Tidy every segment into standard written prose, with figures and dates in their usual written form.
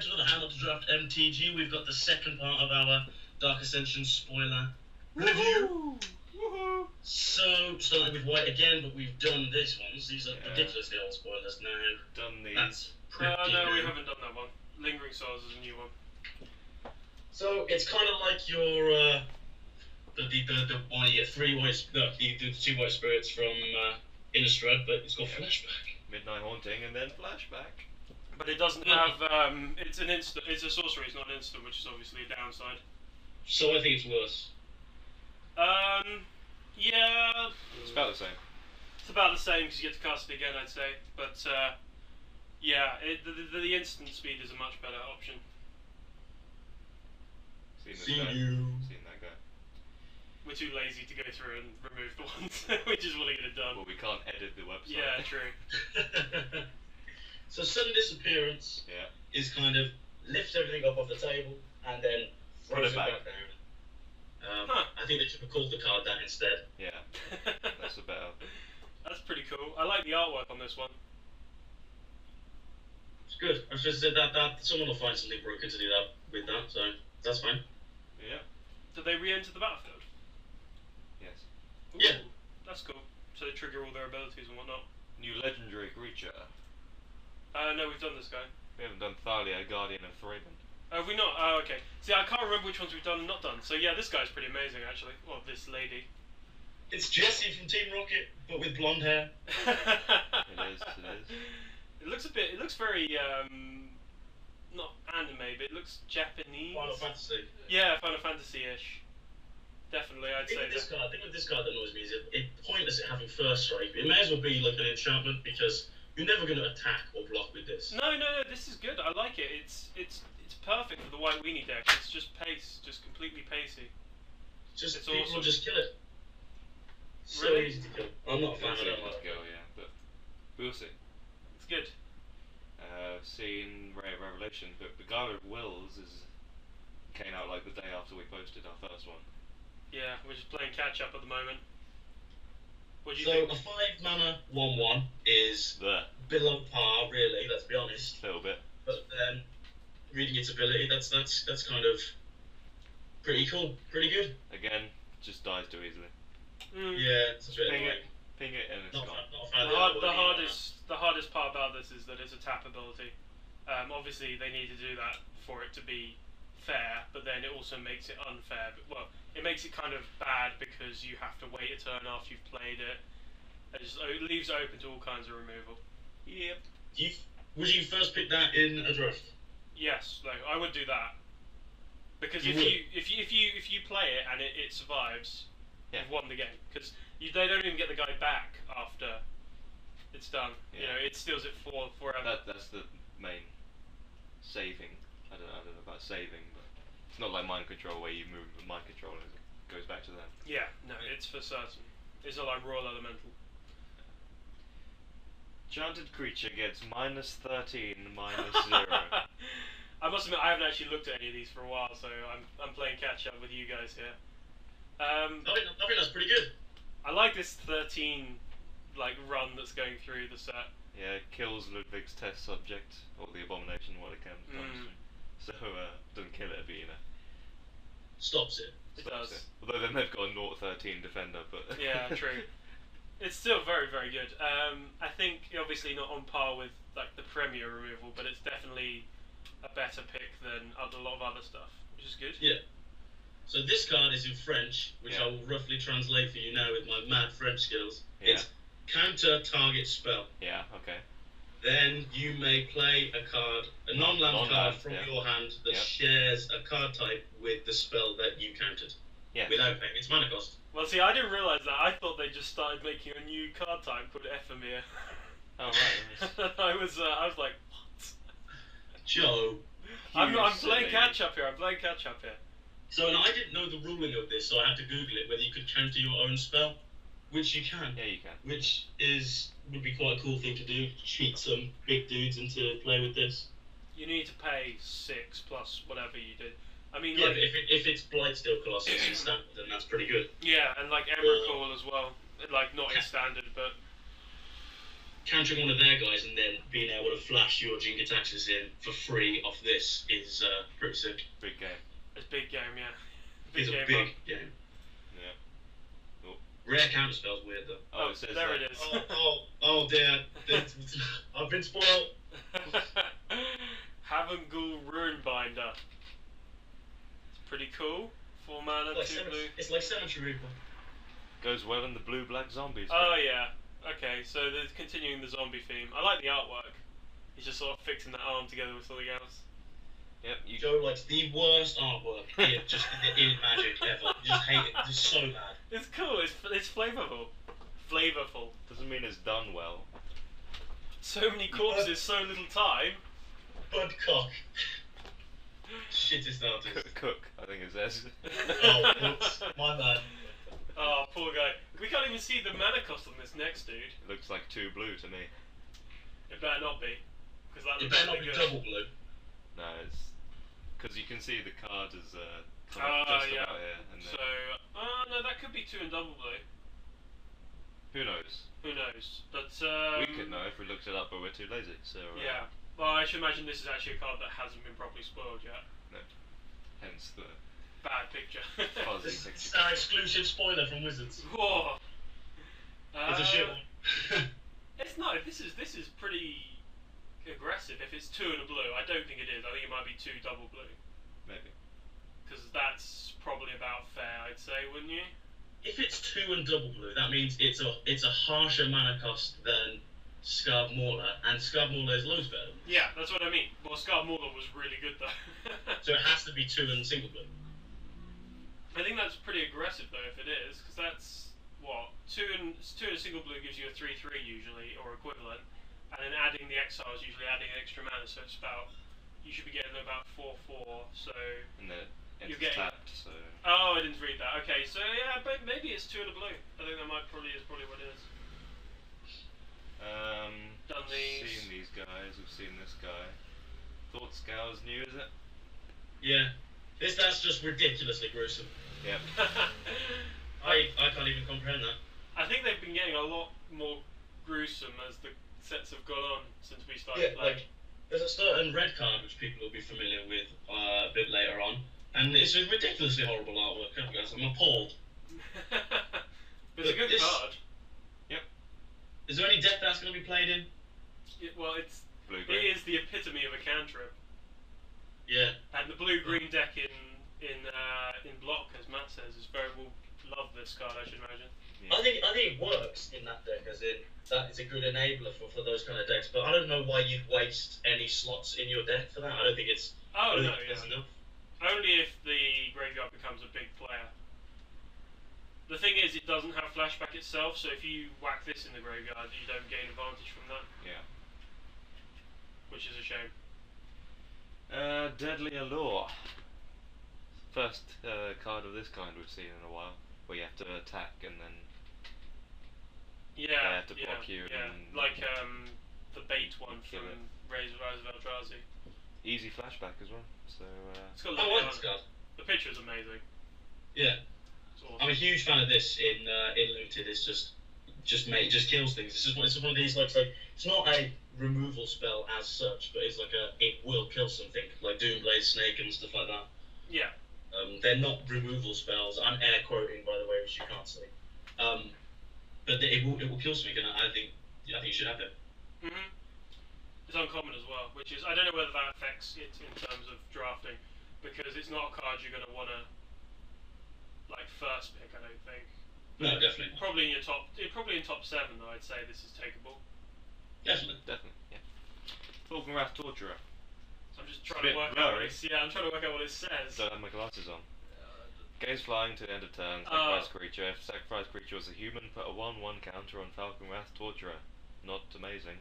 back to another How Not to Draft MTG. We've got the second part of our Dark Ascension spoiler review. Woohoo! So, starting with white again, but we've done this ones. These are ridiculously old spoilers now. Done these. That's pretty no, we new. haven't done that one. Lingering Souls is a new one. So, it's kind of like your, the one you get three white, no, you do the two white spirits from Innistrad, but it's got flashback. Midnight Haunting and then Flashback. But it doesn't have, it's an instant, it's a sorcery, it's not an instant, which is obviously a downside. So I think it's worse. Yeah. It's about the same. It's about the same because you get to cast it again, I'd say. But, yeah, the instant speed is a much better option. See you. Seen that guy. We're too lazy to go through and remove the ones. We just want to get it done. Well, we can't edit the website. Yeah, true. So sudden disappearance is kind of lifts everything up off the table and then throws it back down. I think they should have called the card that instead. Yeah, that's a better. That's pretty cool. I like the artwork on this one. It's good. I was just said that someone will find something broken to do that with that, so that's fine. Yeah. Did they re-enter the battlefield? Yes. Ooh, Yeah. That's cool. So they trigger all their abilities and whatnot. New legendary creature. No, we've done this guy. We haven't done Thalia, Guardian of Thraben. Have we not? Oh, okay. See, I can't remember which ones we've done and not done. So yeah, this guy's pretty amazing, actually. Well, this lady. It's Jessie from Team Rocket, but with blonde hair. It is. It looks a bit. It looks very not anime, but it looks Japanese. Final Fantasy. Yeah, Final Fantasy-ish. Definitely, I'd say I think with this card that annoys me is it pointless at having first strike. It may as well be like an enchantment because you're never going to attack or block with this. No, this is good. I like it. It's perfect for the white weenie deck. It's just pace, just completely pacey. Just it's people awesome. will just kill it. So Really? easy to kill. I'm not a fan of that. Yeah, but we'll see. It's good. Seen Ray of Revelation, but the Gala of Wills came out like the day after we posted our first one. Yeah, we're just playing catch up at the moment. What do you So think? a 5-mana 1/1 is below par, really. Let's be honest. A little bit. But then reading its ability, that's kind of pretty cool, pretty good. Again, just dies too easily. Yeah, it's a bit annoying. Ping it, and it's Not gone. a fan of The hardest part about this is that it's a tap ability. Obviously, they need to do that for it to be fair, but then it also makes it unfair. But, well, it makes it kind of bad because you have to wait a turn after you've played it. It leaves it open to all kinds of removal. Yep. Would you first pick that in a draft? Yes, no, I would do that. Because You if you play it and it survives, you've won the game. Because they don't even get the guy back after it's done. Yeah. You know, it steals it forever. That's the main saving. I don't know about saving, but it's not like mind control where you move the mind control and it goes back to them. Yeah, no, it's for certain. It's not like Royal Elemental. Enchanted creature gets -13, -0. I must admit, I haven't actually looked at any of these for a while, so I'm playing catch up with you guys here. I think that's pretty good. I like this 13 run that's going through the set. Yeah, it kills Ludwig's test subject, or the abomination, what it can. So, doesn't kill it, but you know. Stops it. It does. It. Although then they've got a 0-13 defender, but... Yeah, true. It's still very, very good. I think, obviously not on par with the Premier removal, but it's definitely a better pick than a lot of other stuff, which is good. Yeah. So this card is in French, which I will roughly translate for you now with my mad French skills. Yeah. It's counter target spell. Yeah, okay. Then you may play a card, a non-land card from your hand that shares a card type with the spell that you countered. Yeah. Without paying its mana cost. Well, see, I didn't realise that. I thought they just started making a new card type called Ephemere. Oh, right. I was like, what? Joe. I'm playing catch up here. So, and I didn't know the ruling of this, so I had to Google it, whether you could counter your own spell, which you can. Yeah, you can. Which would be quite a cool thing to do, to cheat some big dudes into play with this. You need to pay 6 plus whatever you did. I mean, yeah, but if it's Blightsteel Colossus in standard, then that's pretty good. Yeah, and Emrakul as well. Not in standard, but countering one of their guys and then being able to flash your Jinga taxes in for free off this is pretty sick. Big game. It's a big game, yeah. It's a big game. Yeah. Oh. Rare counterspell's weird though. Oh, it says there that. it is. Oh dear. I've been spoiled. Havengul Runebinder. It's pretty cool. 4 mana, 2 blue. It's like Cemetery Reaper. Goes well in the blue-black zombies. Oh yeah. Okay, so they're continuing the zombie theme. I like the artwork. He's just sort of fixing that arm together with something else. Yep. Joe likes the worst artwork in Magic ever. You just hate it. It's so bad. It's cool. It's flavorful. Flavorful. Doesn't mean it's done well. So many corpses, so little time. Budcock. Shittest artist. Cook, I think it says. Oh, whoops. My bad. Oh, poor guy. We can't even see the mana cost on this next dude. It looks like 2 blue to me. It better not be. Because that It looks better not really be good. double blue. No, it's because you can see the card is kind Oh, of just yeah. about here. And So, no, that could be 2 and double blue. who knows? Who knows? But, We could know if we looked it up, but we're too lazy. So yeah. Well, I should imagine this is actually a card that hasn't been properly spoiled yet. hence the Bad picture. fuzzy This picture. is our exclusive spoiler from Wizards. Whoa. It's a shit one. It's not. This is pretty aggressive. If it's 2 and a blue, I don't think it is. I think it might be 2 double blue. Maybe. Because that's probably about fair, I'd say, wouldn't you? If it's 2 and double blue, that means it's a harsher mana cost than Scarb Mauler, and Scarb Mauler is loads better. Yeah, that's what I mean. Well, Scar Mauler was really good though. So it has to be 2 and single blue. I think that's pretty aggressive though, if it is, because that's what 2 and single blue gives you a 3/3 usually or equivalent, and then adding the exiles usually adding an extra mana, so it's about you should be getting about 4/4. So And then You're it's getting- tapped, so oh, I didn't read that. Okay, so yeah, but maybe it's 2 and a blue. I think that probably what it is. Done we've these. seen these guys, we've seen this guy. Thought Scour's new, is it? Yeah. That's just ridiculously gruesome. Yep. I can't even comprehend that. I think they've been getting a lot more gruesome as the sets have gone on since we started Yeah, playing. like there's a certain red card which people will be familiar with a bit later on, and it's a ridiculously horrible artwork. I'm appalled. It's a good This- card. Is there any deck that's going to be played in? Well, it Blue-green. is the epitome of a cantrip, Yeah. and the blue-green deck in block, as Matt says, will love this card. I should imagine. Yeah. I think it works in that deck, as in that is a good enabler for those kind of decks. But I don't know why you'd waste any slots in your deck for that. I don't think it's. I Oh don't no, think yeah. there's enough. Only if the graveyard becomes a big player. The thing is, it doesn't have flashback itself, so if you whack this in the graveyard, you don't gain advantage from that, Yeah. which is a shame. Deadly Allure. First card of this kind we've seen in a while, where you have to attack and then Yeah, have to block you yeah. and- Like the bait one kill from it. Rise of Eldrazi. easy flashback as well. So It's got I lovely like this art. card. The picture's amazing. Yeah. It's awesome. I'm a huge fan of this in Looted. It's just kills things. It's one of these like it's not a removal spell as such, but it's like it will kill something like Doomblade Snake and stuff like that. Yeah. They're not removal spells. I'm air quoting, by the way, which you can't see. But it will kill something, and I think you should have it. Mhm. It's uncommon as well, which is I don't know whether that affects it in terms of drafting, because it's not a card you're going to want to like first pick. I don't think. No, definitely not. Probably in top 7 though. I'd say this is takeable. Definitely. definitely, yeah. Falkenrath Torturer. So I'm just It's trying a to bit work out what blurry. I'm trying to work out what it says. Don't have my glasses on. Gaze flying to the end of turn, Oh. sacrifice creature. If sacrifice creature was a human, put a 1/1 counter on Falkenrath Torturer. Not amazing.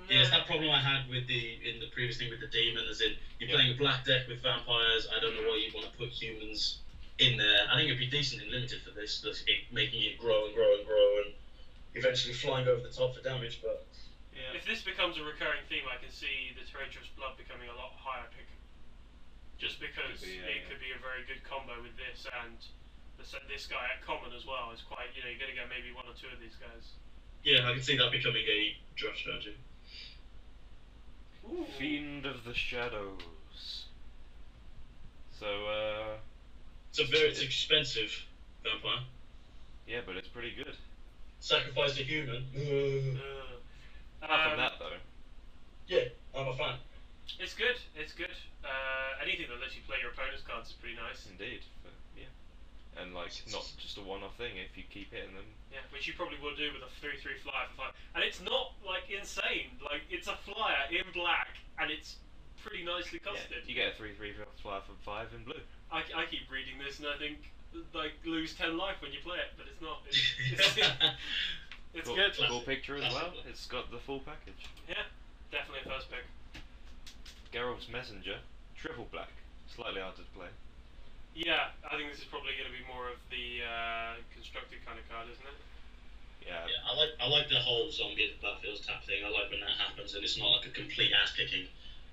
Yeah, it's that problem I had with in the previous thing with the demon, as in you're Yeah. playing a black deck with vampires. I don't know why you want to put humans in there. I think it'd be decent in limited for this, making it grow and grow and grow, and eventually flying over the top for damage. But Yeah. If this becomes a recurring theme, I can see the Traitorous Blood becoming a lot higher pick. Just because Could be, it yeah. could be a very good combo with this and this guy at common as well. It's quite, you're going to get maybe 1 or 2 of these guys. Yeah, I can see that becoming a draft strategy. Ooh. Fiend of the Shadows. So, It's expensive vampire. yeah, but it's pretty good. Sacrifice a human. Apart from that, though. Yeah, I'm a fan. It's good. It's good. Anything that lets you play your opponent's cards is pretty nice. Indeed. But, yeah. And, like, not just a one-off thing if you keep hitting them. Yeah, which you probably will do with a 3/3 flyer for 5. And it's not, like, insane. Like, it's a flyer in black, and it's pretty nicely costed. Yeah, you get a 3/3 flyer for 5 in blue. I keep reading this, and I think, like, lose 10 life when you play it, but it's not. It's cool, good. Cool picture as well. Classic. It's got the full package. Yeah, definitely a first pick. Geralt's Messenger, triple black. Slightly harder to play. Yeah, I think this is probably going to be more of the constructed kind of card, isn't it? Yeah. Yeah, I like the whole zombie at the battlefields tap thing. I like when that happens and it's not like a complete ass kicking,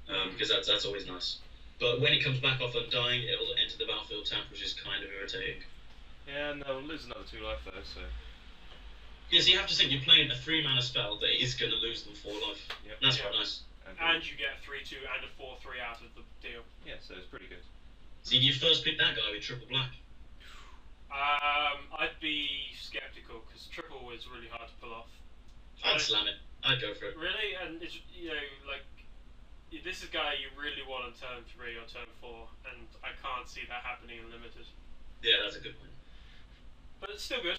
because that's always nice. But when it comes back off undying, it'll enter the battlefield tap, which is kind of irritating. Yeah, no, we'll lose another 2 life though, so. Yeah, so you have to think you're playing a 3-mana spell that is going to lose them 4 life. Yep. That's Yeah. quite nice. And you get a 3/2 and a 4/3 out of the deal. Yeah, so it's pretty good. So you first pick that guy with triple black. I'd be skeptical because triple is really hard to pull off. I'd slam it. I'd go for it. Really, and it's like this is a guy you really want on turn 3 or turn 4, and I can't see that happening in limited. Yeah, that's a good point. But it's still good.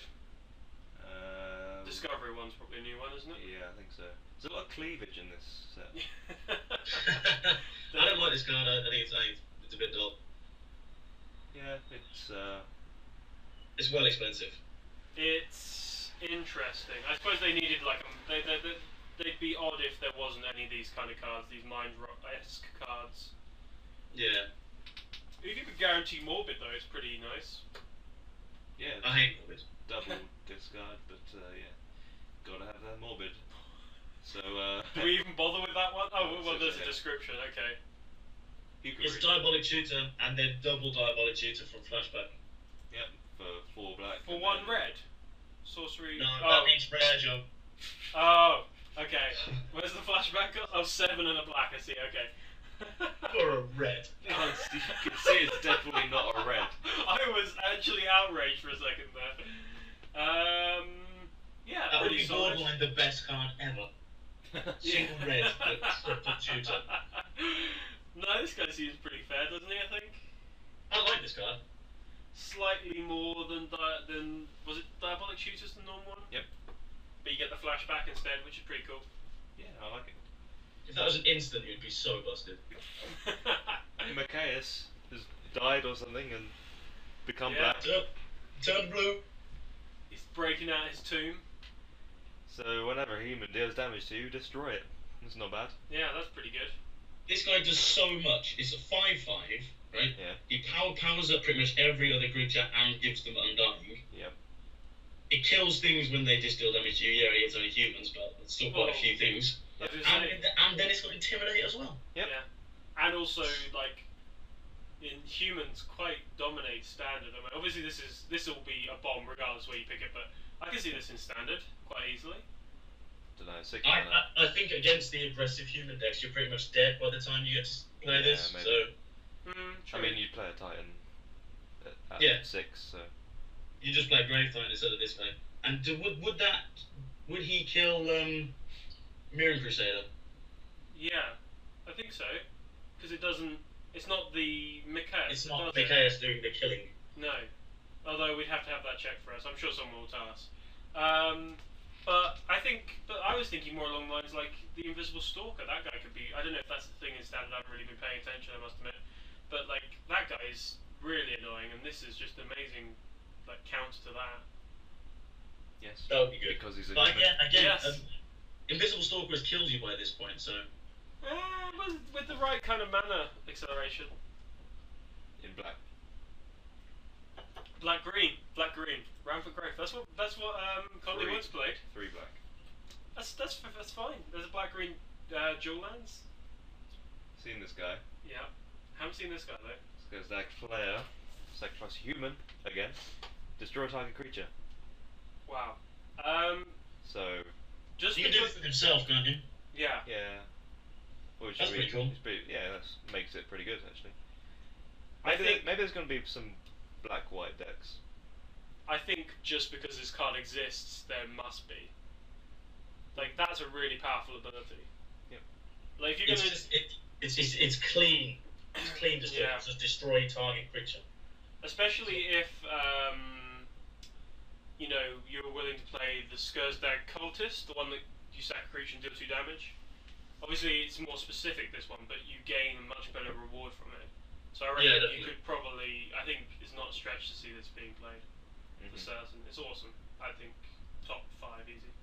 Discovery one's probably a new one, isn't it? Yeah, I think so. There's a lot of cleavage in this set. I don't like this card. I think it's a bit dull. Yeah, It's well expensive. It's interesting. I suppose they needed like they'd be odd if there wasn't any of these kind of cards, these Mind Rock-esque cards. Yeah. If you could guarantee Morbid though, it's pretty nice. Yeah, I hate Morbid. double discard, but yeah, gotta have that Morbid. So, Do we even bother with that one? Oh, well, there's a Yeah. description. Okay. you can It's read. Diabolic Tutor and then double Diabolic Tutor from Flashback. Yep, for 4 black. For and 1 then- red, sorcery. No, oh. that means rare, Joe. Oh, okay. Where's the flashback? Oh, 7 and a black. I see. Okay. Or a red. You can see it's definitely not a red. I was actually outraged for a second there. Yeah, That would pretty be solid. borderline the best card ever. Single red, but triple tutor. No, this guy seems pretty fair, doesn't he? I think I like this card. slightly more than was it Diabolic Tutor's the normal one? Yep. But you get the flashback instead, which is pretty cool. Yeah, I like it. If that was an instant, you'd be so busted. Macias has died or something and become Yeah. black. Turn blue. He's breaking out his tomb. So whenever a human deals damage to you, destroy it. It's not bad. Yeah, that's pretty good. This guy does so much. It's a 5/5, right? Yeah. He powers up pretty much every other creature and gives them undying. Yep. It kills things when they just deal damage to you. Yeah, it's only humans, but it's still quite a few things. I was gonna say, And then it's got Intimidate as well. Yep. yeah, and also like in humans, quite dominate standard. I mean, obviously this will be a bomb regardless where you pick it, but I can see this in standard quite easily. Don't know, 6 I, mana. I think against the aggressive human decks, you're pretty much dead by the time you get to play Yeah, this. maybe. So True. I mean, you'd play a Titan at Yeah. 6, so. you just play Grave Titan instead of this guy. And would he kill Mirren Crusader? Yeah, I think so, because it's not the Michaeus. It's not does it? Michaeus doing the killing. No, although we'd have to have that checked for us. I'm sure someone will tell us. But I was thinking more along the lines like the Invisible Stalker. That guy could be. I don't know if that's the thing in standard. I haven't really been paying attention, I must admit. But like that guy is really annoying, and this is just amazing, like counter to that. Yes. That would be good. Because he's a But human. again, Yes. Invisible Stalker has killed you by this point, so With the right kind of mana acceleration. In black. Black green. Rampant growth. That's what Conley 3. once played. 3 black. That's fine. There's a black green dual lands. Seen this guy. Yeah. Haven't seen this guy though. This guy's Zach Flair. Sacrifice a human again. Destroy a target creature. Wow. So Just You can do because, it himself, can't you? yeah. Yeah. Which That's pretty cool. Yeah, that makes it pretty good actually. I think Maybe there's going to be some black-white decks. I think just because this card exists, there must be. Like, that's a really powerful ability. Yep. Like, if you're It's gonna, just it's clean. It's clean just Yeah. to destroy target creature. especially if you know, you're willing to play the Skursdag Cultist, the one that you sack a creature and deal 2 damage. Obviously, it's more specific, this one, but you gain a much better reward from it. So I reckon Yeah, you definitely. could probably. I think it's not a stretch to see this being played for Mhm. certain. It's awesome. I think top 5 easy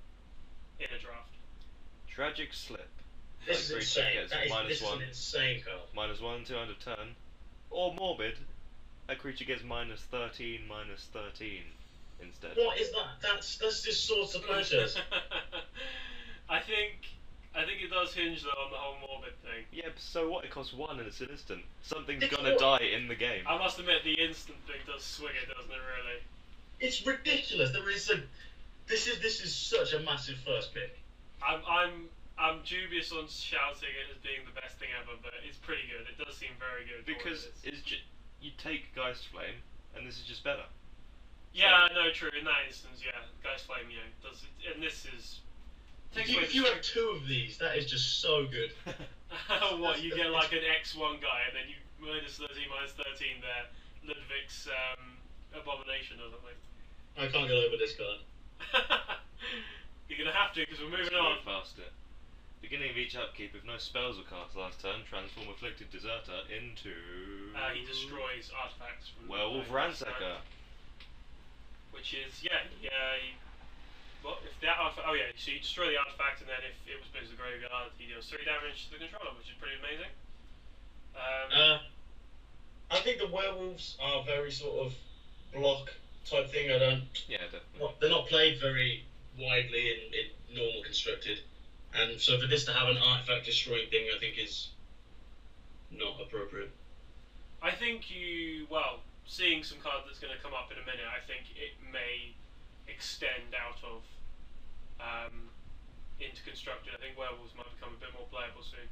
in a draft. Tragic Slip. This is That creature insane. gets This -1, is an insane card. -1 to end of turn. Or Morbid, a creature gets -13, -13 instead. What is that? That's just Swords of Pleasures. I think it does hinge though on the whole Morbid thing. Yeah, but so what? It costs 1 and it's an instant. Something's It's gonna what? die in the game. I must admit, the instant thing does swing it, doesn't it? Really. It's ridiculous. There is a. This is such a massive first pick. I'm dubious on shouting it as being the best thing ever, but it's pretty good. It does seem very good. for what Because it is. you take Geist Flame, and this is just better. Yeah, no, true. In that instance, yeah, Geist Flame, yeah, does it, and this is. Takes away If you have 2 of these, that is just so good. what you get like an X1 guy, and then you -13, -13 there, Ludwig's Abomination or something. I can't get over this card. You're gonna have to because we're moving Let's on. go faster. Beginning of each upkeep, if no spells were cast last turn, transform Afflicted Deserter into. He destroys artifacts from Werewolf the Ransacker. which is well, if that artifact, oh yeah, so you destroy the artifact, and then if it was put into the graveyard, he deals 3 damage to the controller, which is pretty amazing. I think the werewolves are very sort of block type thing. I don't. Yeah, definitely. Well, they're not played very widely in normal constructed, and so for this to have an artifact destroying thing, I think is not appropriate. I think seeing some card that's going to come up in a minute, I think it may extend out of into constructed. I think werewolves might become a bit more playable soon.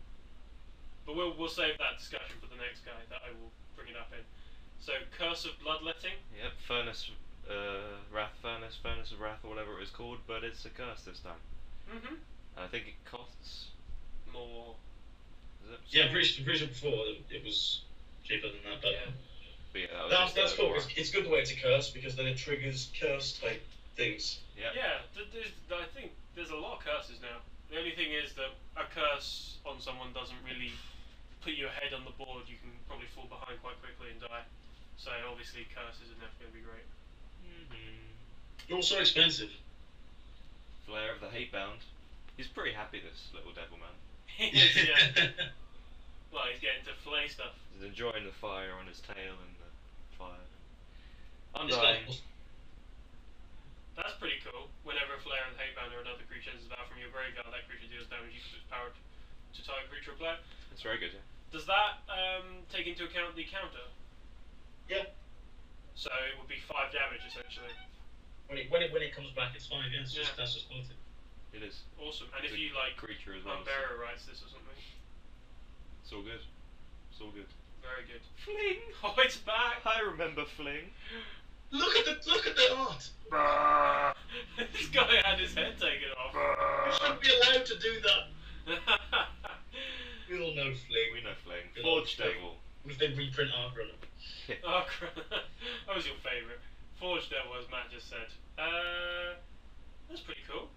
But we'll save that discussion for the next guy that I will bring it up in. So Curse of Bloodletting. Yep, Furnace of Wrath, or whatever it was called, but it's a curse this time. Mm-hmm. And I think it costs More. Is it? Yeah, I'm pretty sure before it was cheaper than that, but Yeah. But yeah, that was that's just cool. aura. It's good the way it's a curse because then it triggers curse type things. Yeah. Yeah, I think there's a lot of curses now. The only thing is that a curse on someone doesn't really put you ahead on the board. You can probably fall behind quite quickly and die. So obviously curses are never going to be great. They're also expensive. Flare of the Hatebound. He's pretty happy, this little devil man. Yeah. Well, he's getting to flay stuff. He's enjoying the fire on his tail and the fire. This Undying. guy's- That's pretty cool. Whenever a flare of the Hatebound or another creature enters the battle from your graveyard, that creature deals damage equal to its power to target creature or player. It's very good, yeah. Does that take into account the counter? Yeah. So it would be 5 damage essentially. When it comes back, it's fine. Yeah, Yeah. that's just quality. It is. Awesome. And It's if a you like creature as well. Unbearer writes this or something. It's all good. It's all good. Very good. Fling! Oh, it's back! I remember Fling. Look at the art. This guy had his head taken off. You shouldn't be allowed to do that. We all know Fling. We know Fling. Good Forge old Fling. Devil. If they reprint Arc on it. Oh, crap. That was your favourite. Forge Devil, as Matt just said. That's pretty cool.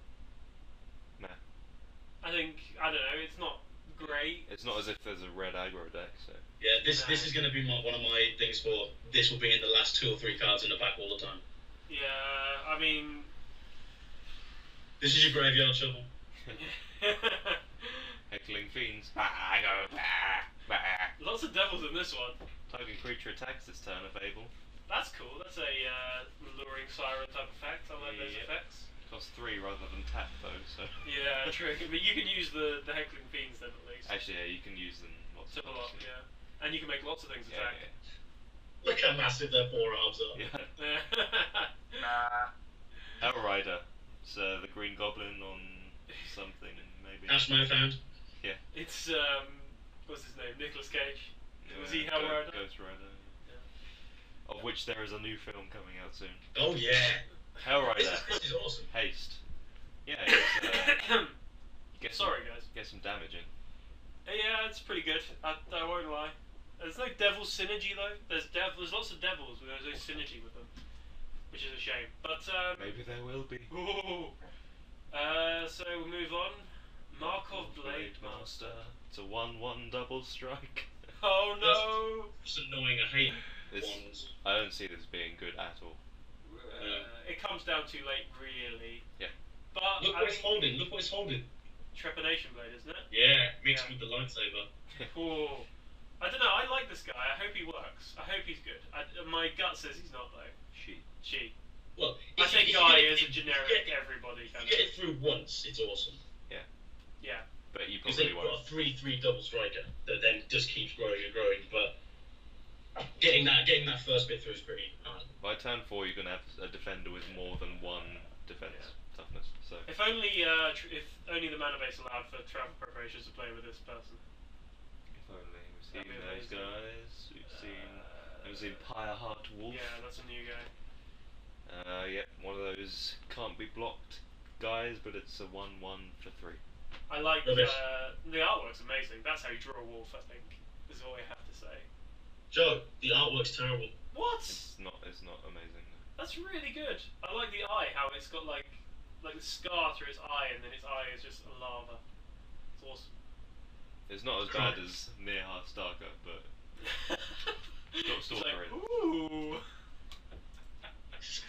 Nah. I don't know, it's not great. It's not as if there's a red aggro deck, so. Yeah, this is going to be one of my things for. This will be in the last 2 or 3 cards in the back all the time. Yeah, I mean... This is your graveyard shovel. Heckling Fiends. I go. Lots of devils in this one. Target creature attacks this turn if able. That's cool, that's a luring siren type effect. I like those Yep. effects. Costs 3 rather than tap though, so. Yeah, true. But you can use the Heckling Fiends then at least. Actually, yeah, you can use them lots Tip a of lot, times. yeah. And you can make lots of things Yeah, attack. Look how massive their forearms are. yeah. Outrider. It's the Green Goblin on something, maybe. Ashmo found. Yeah. It's what's his name? Nicolas Cage. Was he Yeah, Hellrider? Ghost Rider. Yeah. Of which there is a new film coming out soon. Oh yeah. Hellrider. This is awesome. Haste. Yeah. It's, Sorry, guys. Get some damage in. Yeah, it's pretty good. I won't lie. There's no devil synergy though. There's lots of devils, but there's no synergy with them, which is a shame. But Maybe there will be. ooh. So we'll move on. Markov Blade Master. It's a 1/1 double strike. Oh no! It's annoying. I hate This, ones. I don't see this being good at all. It comes down too late, really. Yeah. But Look what it's holding. Look what it's holding. Trepanation Blade, isn't it? Yeah, mixed Yeah. with the lightsaber. Ooh. I don't know. I like this guy. I hope he works. I hope he's good. My gut says he's not though. She. Well, I if think you guy get is it- a if you generic get it- everybody If kind you of. get it through once, it's awesome. Yeah. But you Because probably then you've got won't. a 3/3 double striker that then just keeps growing and growing. But getting that first bit through is pretty hard. By turn 4, you're going to have a defender with more than 1 defense toughness. So If only the mana base allowed for travel preparations to play with this person. if only we've seen That'd be those amazing. guys. We've seen Pyreheart Wolf. Yeah, that's a new guy. Yep, one of those can't be blocked guys, but it's a 1/1 for 3. I like Rubbish. the artwork's amazing. That's how you draw a wolf, I think. Is all I have to say. Joe, the artwork's terrible. What? It's not amazing. That's really good. I like the eye, how it's got like the scar through its eye, and then its eye is just a lava. It's awesome. It's not as bad as Near Stalker, but got It's Stalker like, in. ooh.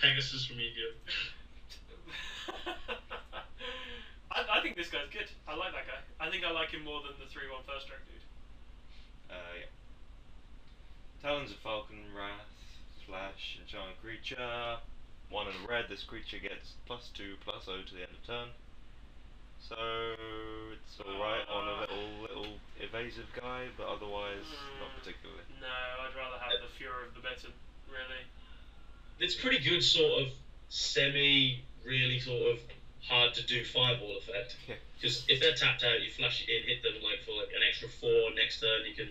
Pegasus from Yu-Gi-Oh. I think this guy's good. I like that guy. I think I like him more than the 3/1 first strike dude. Yeah. Talons of Falcon, Wrath, Flash, Enchanted Creature. 1 and a red, this creature gets +2/+0 to the end of turn. So it's alright on a little evasive guy, but otherwise not particularly. No, I'd rather have the Fury of the Bitten, really. It's pretty good, sort of really sort of hard to do fireball effect. Yeah. Because if they're tapped out, you flash it in, hit them like for like an extra 4 next turn. You can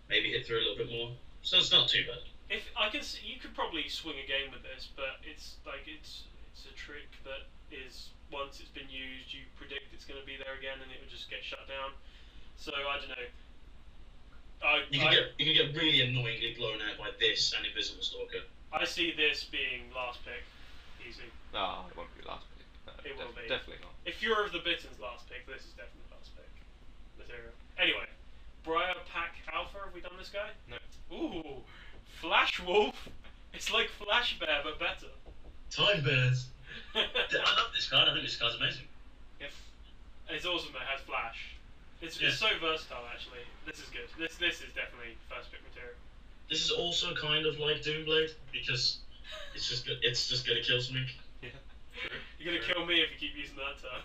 maybe hit through a little bit more. So it's not too bad. If I can, you could probably swing a game with this, but it's a trick that is once it's been used, you predict it's going to be there again, and it would just get shut down. So I don't know. You can get really annoyingly blown out by this and Invisible Stalker. I see this being last pick, easy. Ah, it won't be last pick. It will be. Definitely not. If Fury of the Bitten's last pick, this is definitely last pick material. Anyway, Briar Pack Alpha. Have we done this guy? No. Ooh, Flash Wolf. It's like Flash Bear but better. Time Bears. I love this card. I think this card's amazing. Yep. It's awesome. It has Flash. It's Yeah. so versatile. Actually, this is good. This is definitely first pick material. This is also kind of like Doomblade because it's just gonna kill something. Yeah. True. You're gonna kill me if you keep using that term.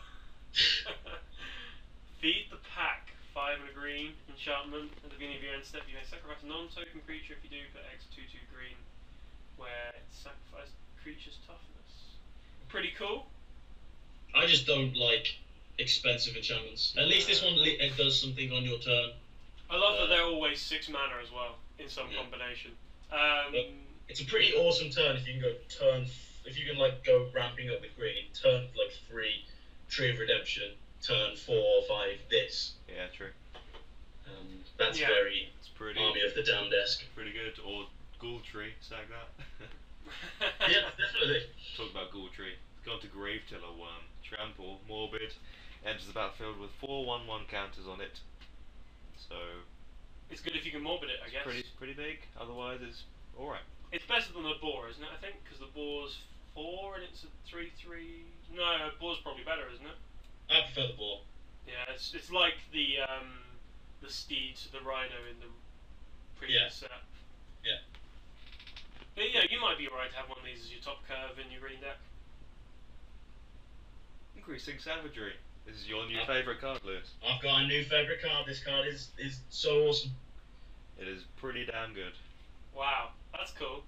Feed the Pack. 5 and a green enchantment. At the beginning of your end step, you may sacrifice a non-token creature. If you do, put X/2/2 green, where it's sacrificed creature's toughness. Pretty cool. I just don't like expensive enchantments. At least this one it does something on your turn. I love that they're always 6 mana as well in some Yeah. combination. It's a pretty awesome turn if you can go if you can like go ramping up with green. Turn like 3, Tree of Redemption. Turn 4 or 5, this. Yeah, true. That's Yeah. very It's pretty Army of the Damned esque. pretty good. Or Ghoul Tree, sag that. Yeah, definitely. Talk about Ghoul Tree. Gone to Gravetiller Worm. Trample, Morbid. Enters the battlefield with 4 1/1 counters on it. So It's good if you can morbid it, I guess. pretty big. Otherwise, it's alright. It's better than the boar, isn't it? I think because the boar's 4 and it's a 3/3. No, boar's probably better, isn't it? I prefer the ball. Yeah, it's like the steed to the rhino in the previous set. Yeah. But yeah, you might be alright to have one of these as your top curve in your green deck. Increasing Savagery. This is your new favourite card, Lewis. I've got a new favourite card. This card is so awesome. It is pretty damn good. Wow, that's cool.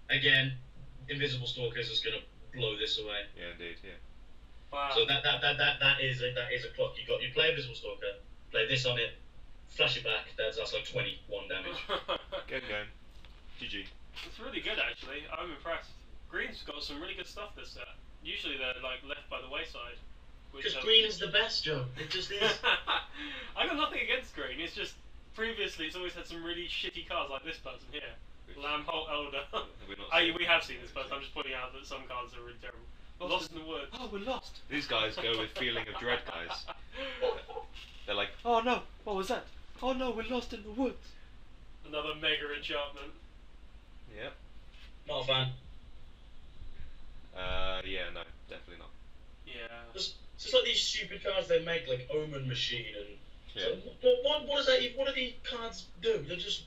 Again, Invisible Stalker is just gonna blow this away. Yeah, indeed, yeah. Wow. So that is a clock. You play Invisible Stalker, play this on it, flash it back. That's like 21 damage. Good game. GG. It's really good actually. I'm impressed. Green's got some really good stuff this set. Usually they're like left by the wayside. Because green is the best, Joe. It just is. I got nothing against green. It's just previously it's always had some really shitty cards like this person here. Lambholt Elder. We have seen this person. I'm just pointing out that some cards are really terrible. Lost in the Woods. Oh, we're lost. These guys go with Feeling of Dread, guys. They're like, oh no, what was that? Oh no, we're lost in the woods. Another mega enchantment. Yep. Not a fan. Yeah, no, definitely not. Yeah. Just like these stupid cards they make, like Omen Machine and. Yeah. So, what is that? What do these cards do? They're just.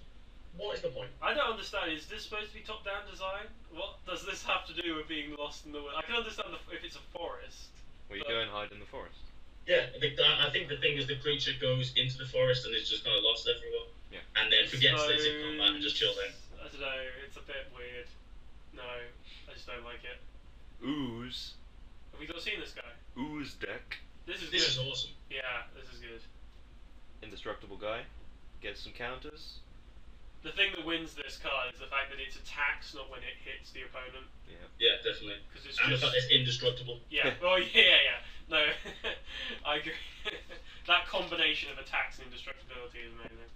What is the point? I don't understand. Is this supposed to be top-down design? What does this have to do with being lost in the woods? I can understand if it's a forest. Well, you go and hide in the forest. Yeah, I think the thing is the creature goes into the forest and is just kind of lost there for a while. Yeah. And then forgets that it's in combat and just chills out. I don't know. It's a bit weird. No, I just don't like it. Ooze. Have we not seen this guy? Ooze deck. This is This good. is awesome. Yeah, this is good. Indestructible guy. Gets some counters. The thing that wins this card is the fact that it's attacks, not when it hits the opponent. Yeah. Yeah, definitely. Because it's And the just fact it's indestructible. yeah. Oh yeah. No, I agree. That combination of attacks and indestructibility is amazing.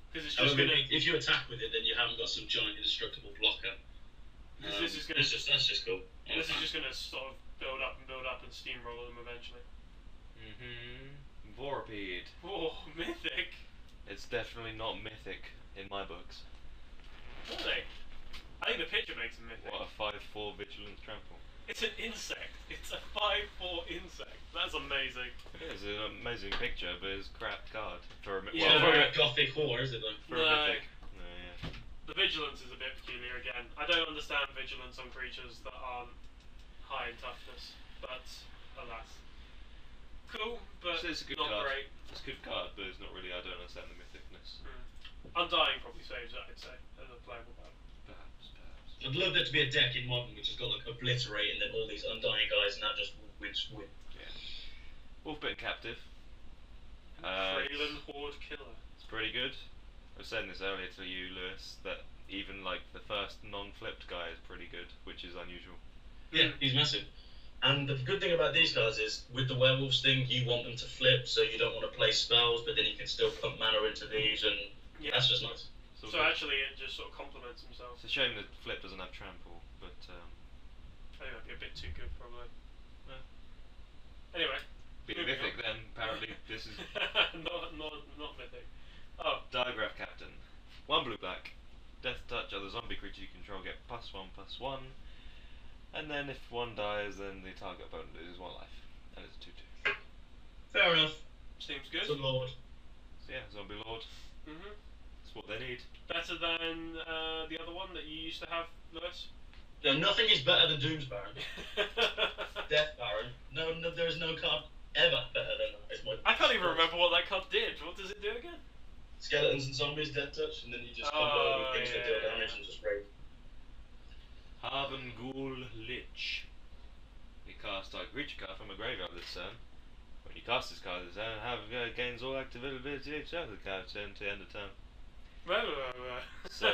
Because it's just gonna. If you attack with it, then you haven't got some giant indestructible blocker. This is gonna. That's just cool. This is just gonna sort of build up and steamroll them eventually. Vorpede. Oh, mythic. It's definitely not mythic in my books. Really? I think the picture makes it mythic. What, a 5/4 vigilance trample? It's an insect. It's a 5/4 insect. That's amazing. It is an amazing picture, but it's a crap card for a Yeah. For a gothic whore, is it though? for a No. mythic. No, yeah. The vigilance is a bit peculiar again. I don't understand vigilance on creatures that aren't high in toughness, but alas. Cool, but It's a good not card. great. It's a good card, but it's not really. I don't understand the mythicness. Undying probably saves it, I'd say, as a playable card. Perhaps. I'd love there to be a deck in Modern which has got like Obliterate and then all these Undying guys and that just wins. Yeah. Wolfbitten Captive. Freelan Horde Killer. It's pretty good. I was saying this earlier to you, Lewis, that even like the first non-flipped guy is pretty good, which is unusual. Yeah, he's massive. And the good thing about these cards is, with the werewolves thing, you want them to flip, so you don't want to play spells, but then you can still pump mana into these, and Yeah. that's just nice. So Actually, it just sort of complements himself. it's a shame that Flip doesn't have trample, but I think that'd be a bit too good, probably. Yeah. Anyway. be moving mythic on. then. Apparently, this is not mythic. Oh, Diagraph Captain. 1 blue black. Death touch. Other zombie creature you control get +1/+1. And then if one dies, then the target opponent loses 1 life. And it's a 2/2. Fair enough. seems good. It's a lord. So yeah, Zombie Lord. Mhm. That's what they need. Better than the other one that you used to have, Lewis. No, nothing is better than Doom's Baron. Death Baron. No, there is no card ever better than that. It's my I can't even remember what that card did. What does it do again? Skeletons and zombies, death touch, and then you just combo with things that deal damage and just raid. Haven Ghoul Lich. You cast a creature card from a graveyard this turn. When you cast this card this turn, gains all activity each other card turn to end of turn. So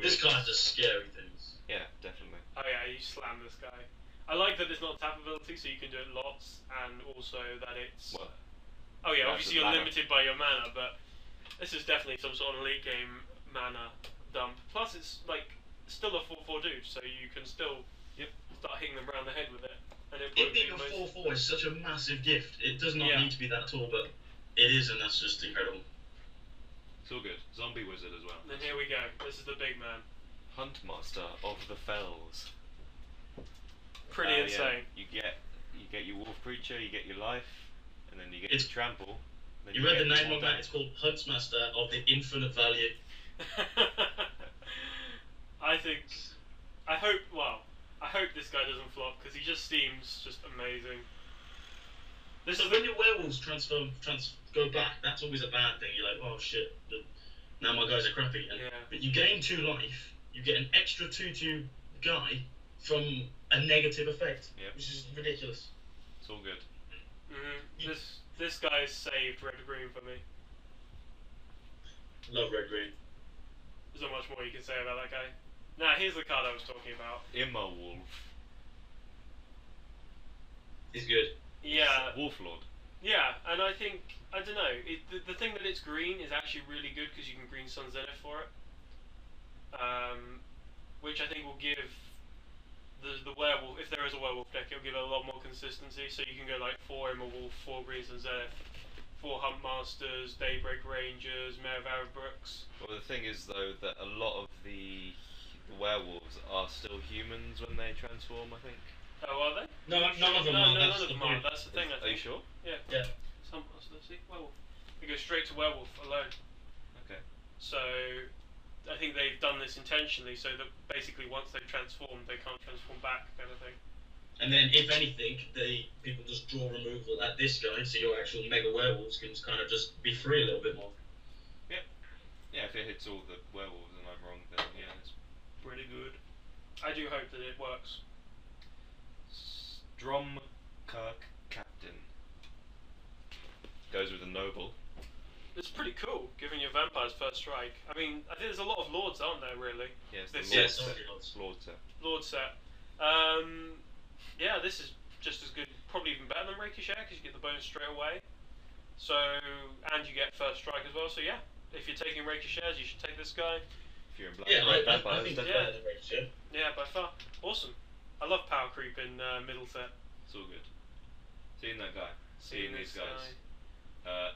This card does scary things. yeah, definitely. Oh yeah, you slam this guy. I like that it's not tap ability, so you can do it lots, and also that it's. What? Oh yeah, Yeah, obviously it's you're mana. limited by your mana, but this is definitely some sort of late game mana dump. Plus, it's like still a 4/4 dude, so you can still start hitting them around the head with it. And it It being a 4/4 is such a massive gift. It does not Yeah. need to be that tall, but it is, and that's just incredible. It's all good. Zombie Wizard as well. Then here we go. This is the big man. Huntmaster of the Fells. Pretty Yeah, insane. you get your wolf creature, you get your life, and then you get It's- your trample. Then You read the get name more of that? It's damage. called Huntsmaster of the Infinite Value. I hope this guy doesn't flop because he just seems just amazing. This So is when your werewolves go back, that's always a bad thing. You're like, oh shit, now my guys are crappy again. Yeah. But you gain 2 life, you get an extra 2/2 guy from a negative effect, Yep. which is ridiculous. It's all good. This guy saved red green for me. Love red green. There's not much more you can say about that guy. Now, here's the card I was talking about. Immowolf. He's good. Yeah. Wolflord. Yeah, and I think, I don't know, the thing that it's green is actually really good because you can green Sun Zenith for it. Which I think will give the werewolf, if there is a werewolf deck, it'll give it a lot more consistency. So you can go like 4 Immowolf, 4 Green Sun Zenith, 4 Hunt Masters, Daybreak Rangers, Mayor of Arrowbrooks. Well, the thing is though that a lot of the werewolves are still humans when they transform, I think. Oh, are they? No, none of them are. None of them are. That's the thing, I think. Are you sure? Yeah. Yeah. Let's see, werewolf. They go straight to werewolf alone. Okay. So, I think they've done this intentionally so that basically once they've transformed, they can't transform back, kind of thing. And then, if anything, people just draw removal at this guy, so your actual mega werewolves can kind of just be free a little bit more. Yeah. Yeah, if it hits all the werewolves and I'm wrong, then yeah, it's pretty good. I do hope that it works. Stromkirk Captain. Goes with a noble. It's pretty cool, giving your vampires first strike. I mean, I think there's a lot of lords, aren't there, really? Yes, This the Lord is- set. Lord set. Lord set. Yeah, this is just as good, probably even better than Ricochet, because you get the bonus straight away. So, and you get first strike as well, so yeah. If you're taking Ricochets, you should take this guy. If you're in black, Yeah, red I vampires, think definitely. better than Ricochet. Yeah, by far. Awesome. I love power creep in middle set. It's all good. Seeing that guy. Seeing these this guys. guy.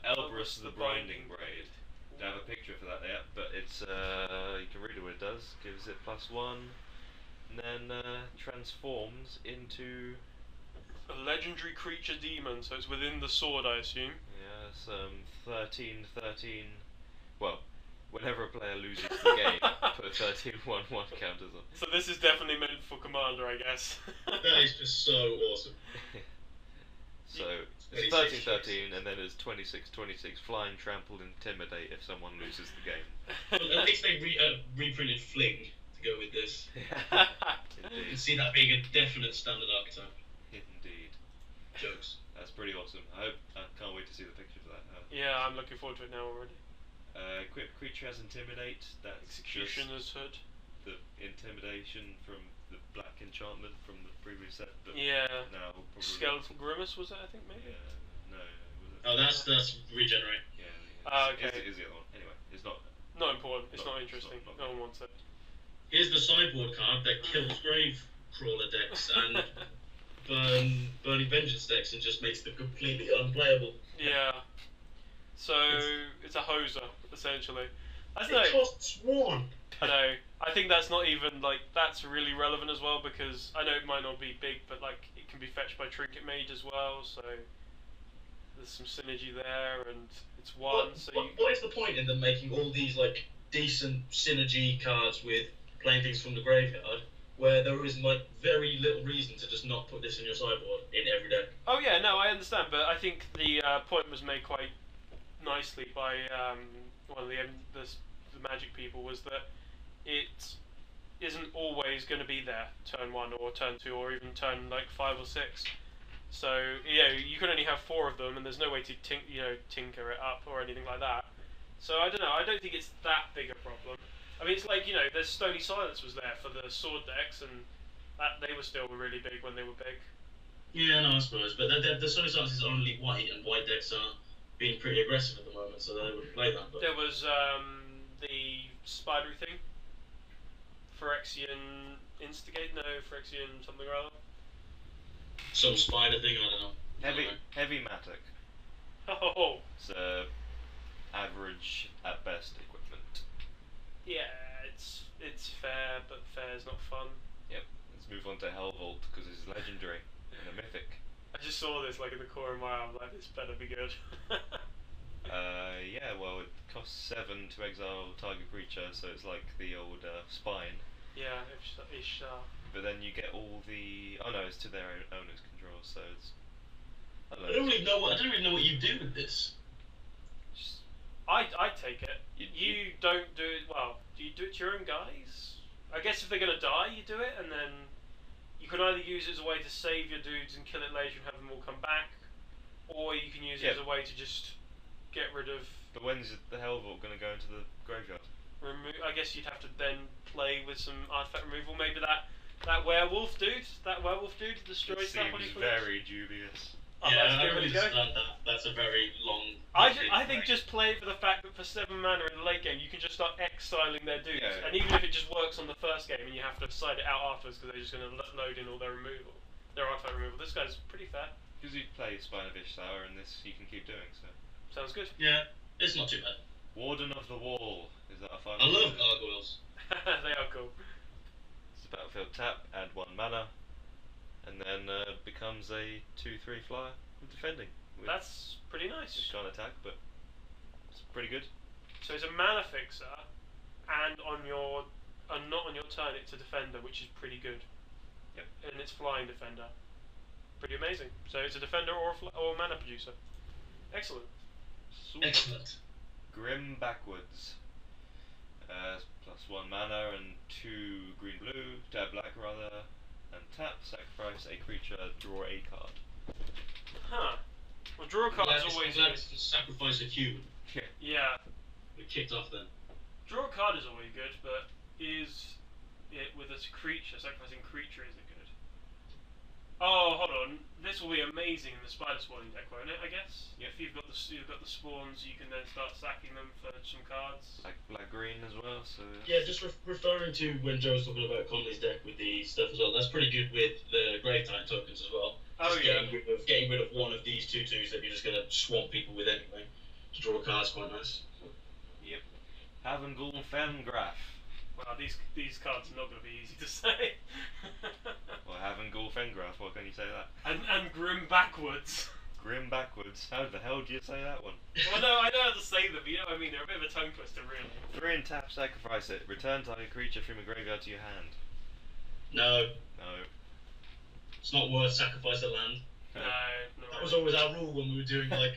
Elbrus the Binding Braid. Don't have a picture for that yet, but it's you can read what it does. Gives it +1, and then transforms into A legendary creature demon, so it's within the sword, I assume. 13. Well, whenever a player loses the game, put 13/1/1 counters on. So this is definitely meant for Commander, I guess. That is just so awesome. So it's 13/13, and then it's 26/26. Flying, trample, intimidate if someone loses the game. Well, at least they reprinted Fling to go with this. You can Indeed. see that being a definite standard archetype. Indeed. Jokes. That's pretty awesome. I can't wait to see the picture of that. Yeah, I'm looking forward to it now already. Equipped creature has intimidate. That's Executioner's Hood. just the intimidation from the black enchantment from the previous set. But Yeah. now probably Skeletal Grimace was it, I think, maybe? Yeah, no, was it? Oh, that's regenerate. Yeah. Ah, okay. Is the other one? Anyway, it's not. Not important, it's No, not it's interesting. not- No one wants it. Here's the sideboard card that kills Grave Crawler decks and Burning Vengeance decks and just makes them completely unplayable. Yeah. So, it's a hoser, essentially. I don't It know. costs 1. I know. I think that's not even, like, that's really relevant as well, because I know it might not be big, but, like, it can be fetched by Trinket Mage as well, so there's some synergy there, and it's one, so you... What is the point in them making all these like decent synergy cards with playing things from the graveyard, where there is like very little reason to just not put this in your sideboard in every deck? Oh yeah, no, I understand, but I think the point was made quite nicely by one of the Magic people, was that it isn't always going to be there turn 1 or turn 2 or even turn like 5 or 6. So yeah, you can only have 4 of them, and there's no way to tinker it up or anything like that. So I don't know. I don't think it's that big a problem. I mean, it's like, there's Stony Silence was there for the sword decks, and that they were still really big when they were big. Yeah, no, I suppose. But the Sony Silence is only white, and white decks are being pretty aggressive at the moment, so they would play that. But There was the spidery thing, Phyrexian Instigate, no, Phyrexian something or other. some spider thing, I don't know. Heavy Matic. Oh, It's average at best equipment. yeah, it's fair, but fair is not fun. Yep. Let's move on to Hellvault because it's legendary and a mythic. I just saw this like in the corner of my eye. I'm like, this better be good. Yeah. Well, it costs 7 to exile target creature, so it's like the old spine. Yeah, ish. But then you get all the. Oh no, it's to their owner's control, so it's. I I don't really know what you do with this. Just, I'd take it. You- You don't do it. Well, do you do it to your own guys? I guess if they're gonna die, you do it, and then you can either use it as a way to save your dudes and kill it later and have them all come back, or you can use it as a way to just get rid of. But when's the Hellvault going to go into the graveyard? I guess you'd have to then play with some artifact removal. Maybe that werewolf dude destroys It that. seems very dubious. Oh, yeah, I don't really understand that. That's a very long. I think just play for the fact that for 7 mana in the late game, you can just start exiling their dudes, Yeah. and even if it just works on the first game and you have to side it out afterwards because they're just going to load in all their artifact removal. This guy's pretty fair. Because you play Spine of Ishtar, and this you can keep doing, so. Sounds good. Yeah, it's not too bad. Warden of the Wall. Is that a final? I love gargoyles. They are cool. It's a battlefield tap, add 1 mana, and then becomes a 2/3 flyer with defending. That's pretty nice. Just can't attack, but it's pretty good. So it's a mana fixer, and not on your turn it's a defender, which is pretty good. Yep. And it's flying defender. Pretty amazing. So it's a defender or a mana producer. Excellent. Super. Excellent. Grim Backwards. +1 mana and 2 green-blue, black rather, and tap, sacrifice a creature, draw a card. Huh. Well, draw a card is always glad it's just sacrifice a human. Yeah. We kicked off then. Draw a card is always good, but is it with a creature, sacrificing creature isn't good. Oh, hold on. This will be amazing in the spider spawning deck, won't it? I guess. Yep. If you've got the spawns, you can then start sacking them for some cards. Like black-green as well, so. Yeah, just referring to when Joe was talking about Conley's deck with the stuff as well. That's pretty good with the Grave Tide tokens as well. Oh Just yeah. Getting rid of one of these 2/2s that you're just gonna swamp people with anyway. To draw cards, quite nice. Yep. Havengul Fengraf. Wow, these cards are not going to be easy to say. Or Havengul Fengraf, what can you say that? and Grim Backwards. Grim Backwards. How the hell do you say that one? Well, no, I know how to say them, but you know what I mean? They're a bit of a tongue twister, really. 3 and tap, sacrifice it. Return target creature from your graveyard to your hand. No, No. it's not worth sacrifice a land. No, That was always our rule when we were doing like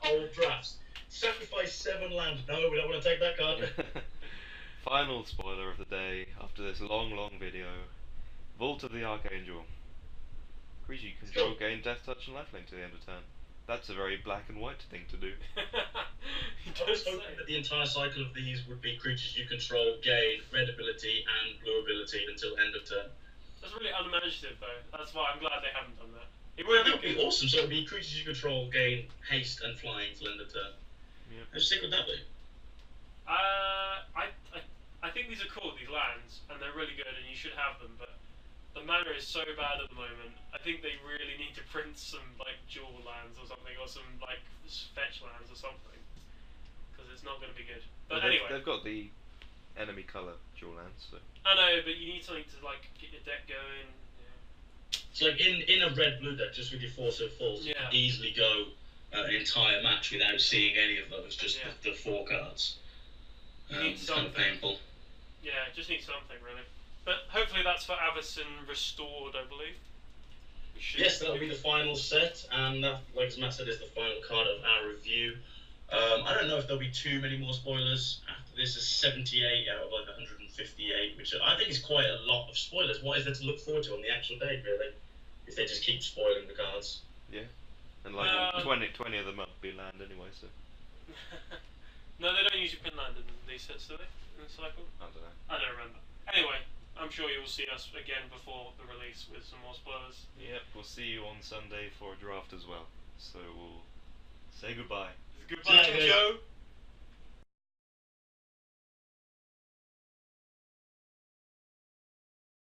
old drafts. Sacrifice 7 land. No, we don't want to take that card. Final spoiler of the day after this long video. Vault of the Archangel. Creature you control gain death touch and lifelink to the end of turn. That's a very black and white thing to do. I was hoping that the entire cycle of these would be creatures you control gain red ability and blue ability until end of turn. That's really unimaginative, though. That's why I'm glad they haven't done that. It Well, would that would be be awesome. So it would be creatures you control gain haste and flying till end of turn. Yep. How sick would that be? I think these are cool, these lands, and they're really good, and you should have them. But the mana is so bad at the moment. I think they really need to print some like dual lands or something, or some like fetch lands or something, because it's not going to be good. But Well, anyway, they've got the enemy colour dual lands, so. I know, but you need something to like get your deck going. So like in a red blue deck, just with your Force of Falls, you Yeah. can easily go an entire match without seeing any of those. Just Yeah. the 4 cards. You need It's kind of something. painful. Yeah, just need something really. But hopefully that's for Avacyn Restored, I believe. Yes, that'll be the final set, and that, like Matt said, is the final card of our review. I don't know if there'll be too many more spoilers. After this is 78 out of like 158, which I think is quite a lot of spoilers. What is there to look forward to on the actual day, really? If they just keep spoiling the cards. Yeah. And like 20 of them might be land anyway, so. No, they don't usually pin land in these sets, do they? In the cycle? I don't know. I don't remember. Anyway, I'm sure you'll see us again before the release with some more spoilers. Yep, we'll see you on Sunday for a draft as well. So we'll say goodbye. Goodbye, Yeah, guys. Joe!